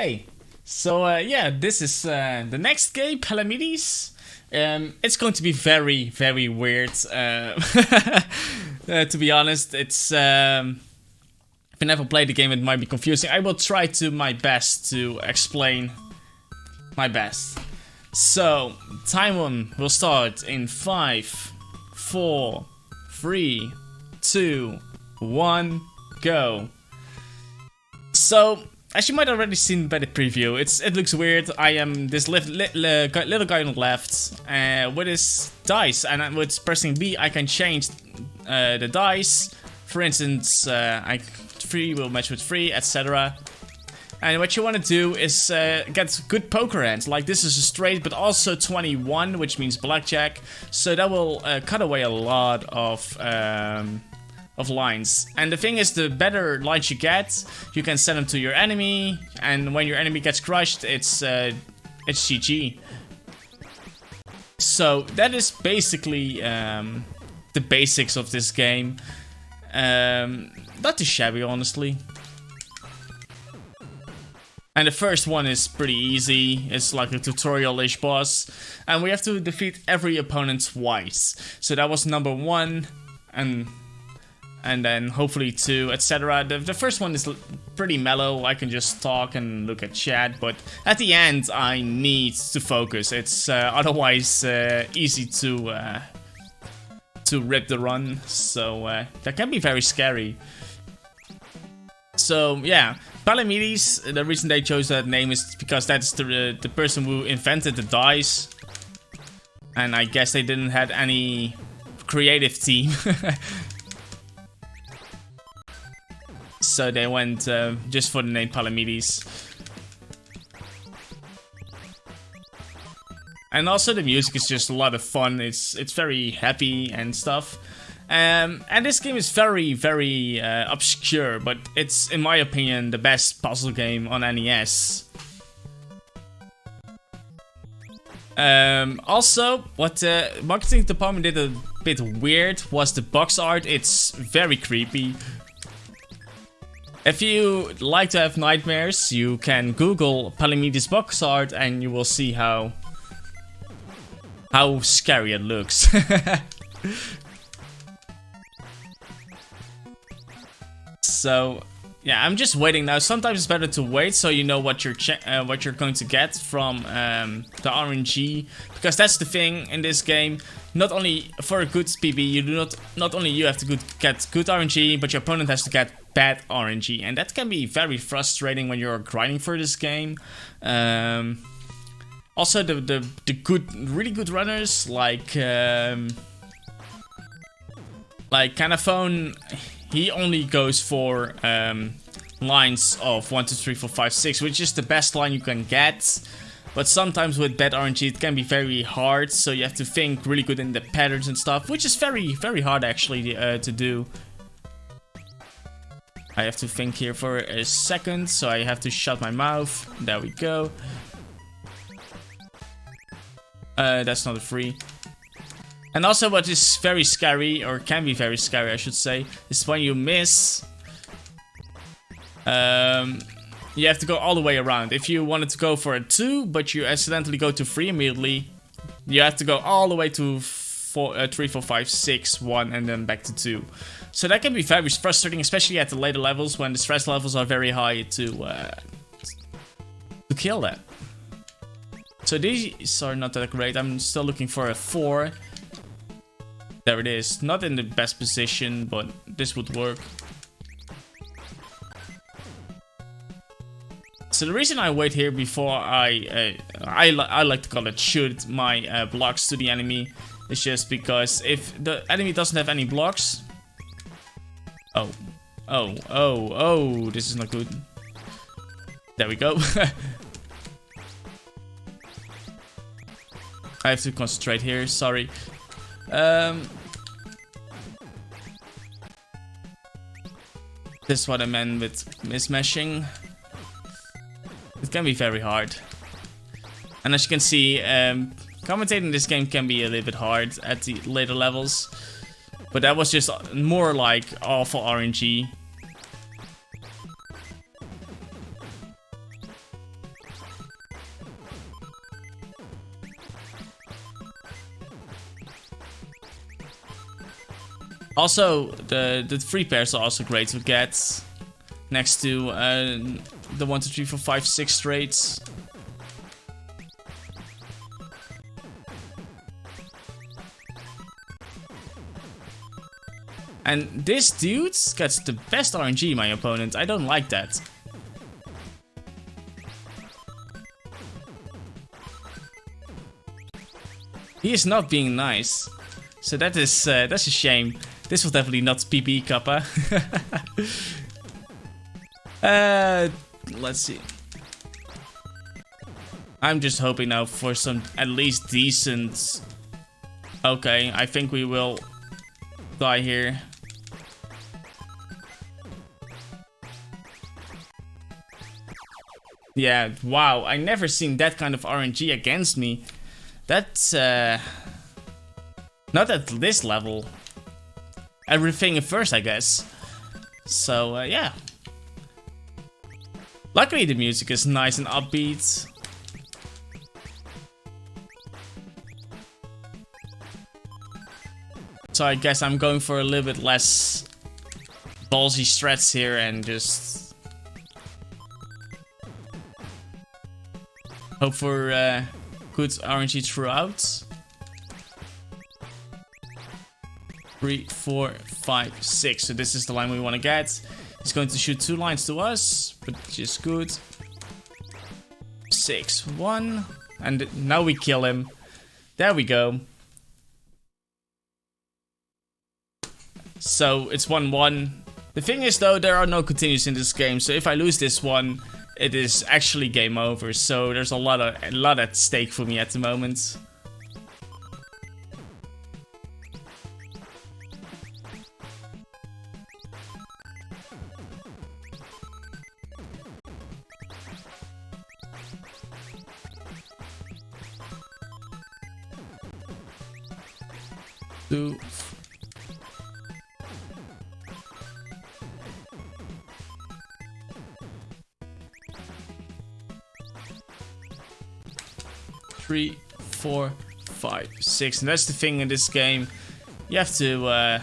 Okay, so yeah, this is the next game, Palamedes. It's going to be very, very weird. To be honest, it's if you never played the game, it might be confusing. I will try to my best to explain my best. So, time one will start in 5, 4, 3, 2, 1, go. So, as you might already seen by the preview, it looks weird. I am this little guy on the left with his dice, and with pressing B I can change the dice. For instance, 3 will match with 3, etc. And what you want to do is get good poker hands. Like this is a straight, but also 21, which means blackjack. So that will cut away a lot of lines. And the thing is, the better lines you get, you can send them to your enemy. And when your enemy gets crushed, it's GG. So that is basically the basics of this game. Not too shabby, honestly. And the first one is pretty easy. It's like a tutorial-ish boss. And we have to defeat every opponent twice. So that was number 1. And then hopefully 2, etc. The first one is pretty mellow. I can just talk and look at chat. But at the end, I need to focus. It's otherwise easy to rip the run. So that can be very scary. So yeah, Palamedes, the reason they chose that name is because that's the person who invented the dice. And I guess they didn't have any creative team. So they went just for the name Palamedes. And also the music is just a lot of fun. It's very happy and stuff. And this game is very, very obscure, but it's, in my opinion, the best puzzle game on NES. Also, what the marketing department did a bit weird was the box art. It's very creepy. If you like to have nightmares, you can Google Palamedes box art and you will see how scary it looks. So yeah, I'm just waiting now. Sometimes it's better to wait so you know what you're going to get from the RNG, because that's the thing in this game. Not only for a good PB, you do not only you have to get good RNG, but your opponent has to get bad RNG, and that can be very frustrating when you're grinding for this game. Also, the really good runners like Canaphone, he only goes for lines of 1, 2, 3, 4, 5, 6, which is the best line you can get. But sometimes with bad RNG it can be very hard, so you have to think really good in the patterns and stuff, which is very, very hard actually to do. I have to think here for a second, so I have to shut my mouth. There we go. That's not a free. And also what is very scary, or can be very scary I should say, is when you miss. You have to go all the way around. If you wanted to go for a 2, but you accidentally go to 3 immediately, you have to go all the way to 3, 4, 5, 6, 1, and then back to 2. So that can be very frustrating, especially at the later levels when the stress levels are very high to kill that. So these are not that great. I'm still looking for a 4. There it is. Not in the best position, but this would work. So the reason I wait here before I like to call it shoot my blocks to the enemy is just because if the enemy doesn't have any blocks. Oh, this is not good. There we go. I have to concentrate here, sorry. This is what I meant with mismeshing. It can be very hard. And as you can see, commentating this game can be a little bit hard at the later levels. But that was just more like awful RNG. Also, the free pairs are also great to get next to the 1, 2, 3, 4, 5, 6 trades. And this dude gets the best RNG, my opponent. I don't like that. He is not being nice. So that is that's a shame. This was definitely not PB Kappa. Let's see. I'm just hoping now for some at least decent. Okay, I think we will die here. Yeah, wow, I never seen that kind of RNG against me. That's not at this level. Everything at first, I guess. So yeah. Luckily the music is nice and upbeat. So I guess I'm going for a little bit less ballsy strats here and just hope for good RNG throughout. 3, 4, 5, 6. So this is the line we want to get. He's going to shoot 2 lines to us, which is good. 6, 1. And now we kill him. There we go. So it's 1-1. The thing is though, there are no continues in this game. So if I lose this one, it is actually game over. So there's a lot at stake for me at the moment. Two. 3, 4, 5, 6. And that's the thing in this game. You have to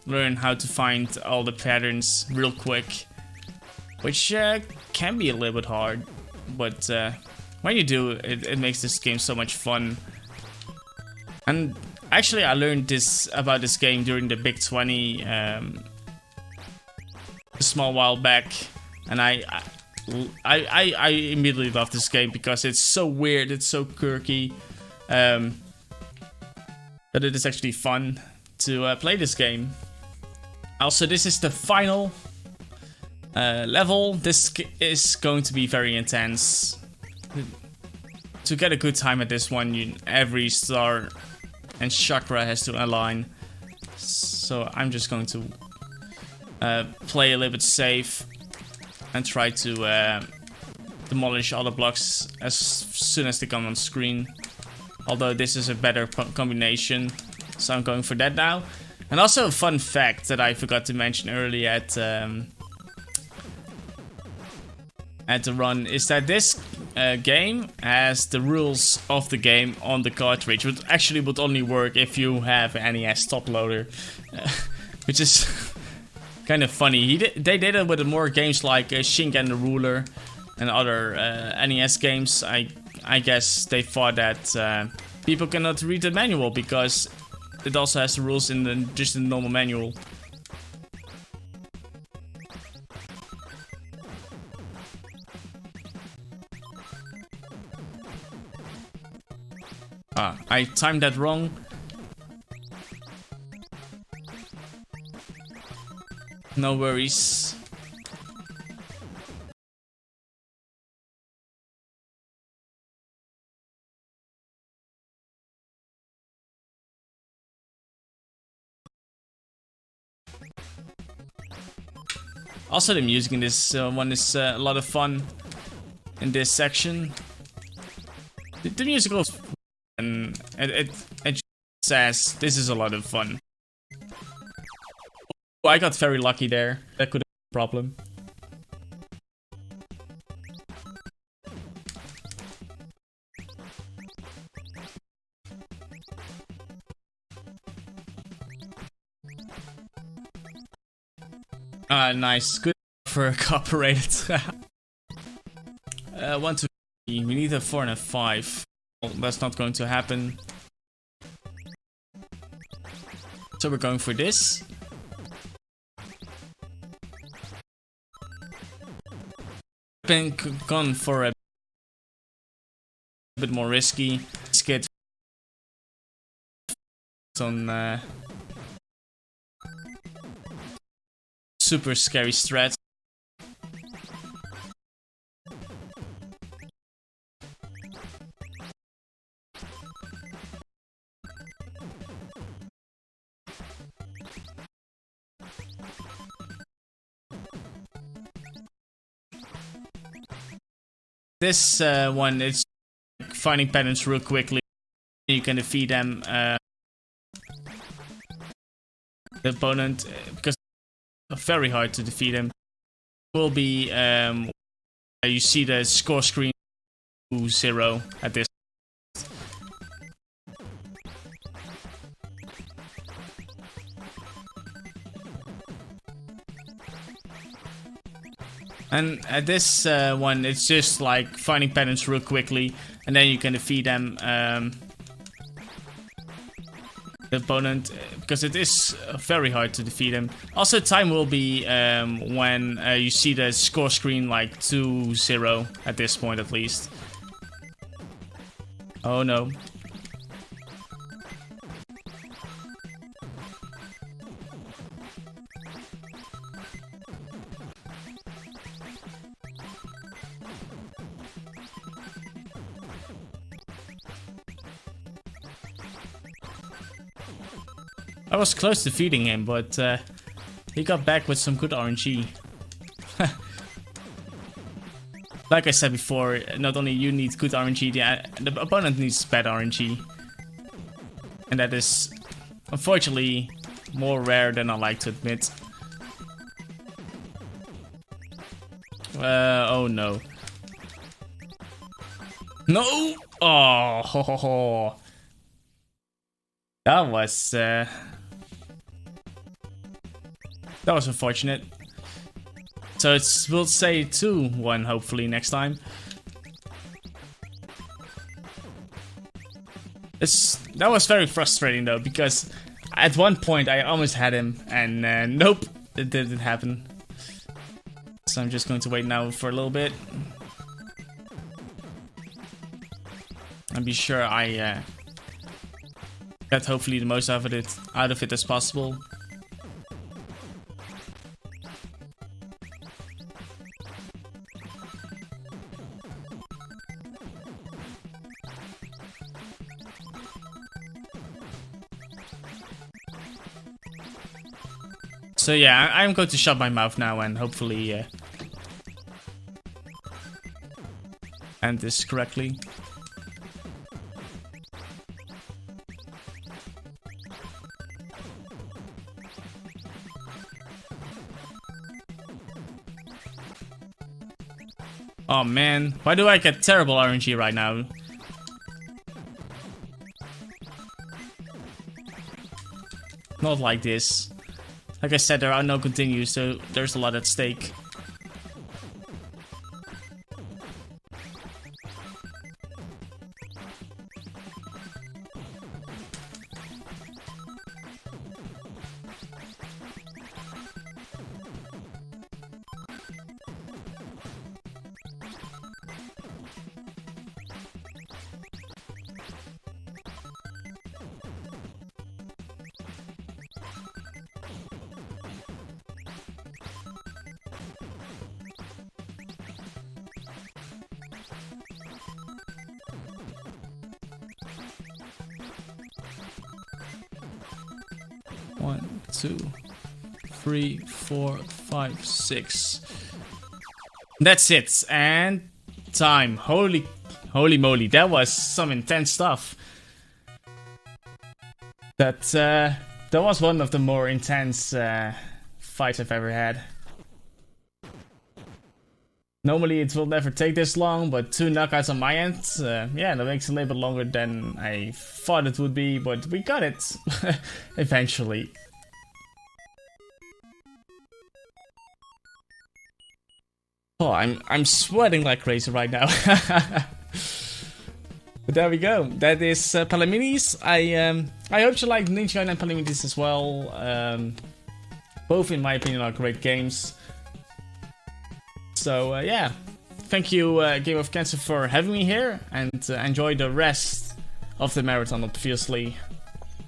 learn how to find all the patterns real quick. Which can be a little bit hard. But when you do, it makes this game so much fun. And actually I learned this about this game during the Big 20 a small while back. And I immediately love this game because it's so weird, it's so quirky, that it is actually fun to play this game. Also, this is the final level. This is going to be very intense. To get a good time at this one, every star and chakra has to align. So I'm just going to play a little bit safe and try to demolish all the blocks as soon as they come on screen. Although this is a better combination, so I'm going for that now. And also a fun fact that I forgot to mention earlier at the run is that this game has the rules of the game on the cartridge, which actually would only work if you have an NES top loader, which is kind of funny. They did it with more games like Shink and the Ruler and other NES games. I guess they thought that people cannot read the manual because it also has the rules in just in the normal manual. Ah, I timed that wrong. No worries. Also, the music in this one is a lot of fun in this section. The music goes and it just says this is a lot of fun. Oh, I got very lucky there. That could have been a problem. Nice. Good for cooperated. 1, 2, 3. We need a 4 and a 5. Well, that's not going to happen. So we're going for this. Been gone for a bit more risky. Skid on super scary strat. This one, it's finding patterns real quickly. You can defeat them. The opponent, because it's very hard to defeat him, will be you see the score screen 0 at this. And at this one, it's just like finding patterns real quickly, and then you can defeat them. The opponent, because it is very hard to defeat him. Also, time will be when you see the score screen like 2-0 at this point, at least. Oh no. I was close to defeating him, but he got back with some good RNG. Like I said before, not only you need good RNG, the opponent needs bad RNG. And that is, unfortunately, more rare than I like to admit. Oh no. No! Oh, ho, ho, ho. That was unfortunate. So we'll say 2-1 hopefully next time. That was very frustrating though, because at one point I almost had him and nope, it didn't happen. So I'm just going to wait now for a little bit. And be sure I get hopefully the most out of it as possible. So yeah, I'm going to shut my mouth now and hopefully end this correctly. Oh man, why do I get terrible RNG right now? Not like this. Like I said, there are no continues, so there's a lot at stake. One, 2, 3, 4, 5, 6. That's it. And time. Holy moly, that was some intense stuff. That was one of the more intense fights I've ever had. Normally it will never take this long, but 2 knockouts on my end, yeah, that makes it a little bit longer than I thought it would be, but we got it eventually. Oh, I'm sweating like crazy right now. But there we go. That is Palamedes. I hope you like Ninja Gaiden and Palamedes as well. Both, in my opinion, are great games. So yeah, thank you, Game of Cancer, for having me here, and enjoy the rest of the marathon, obviously.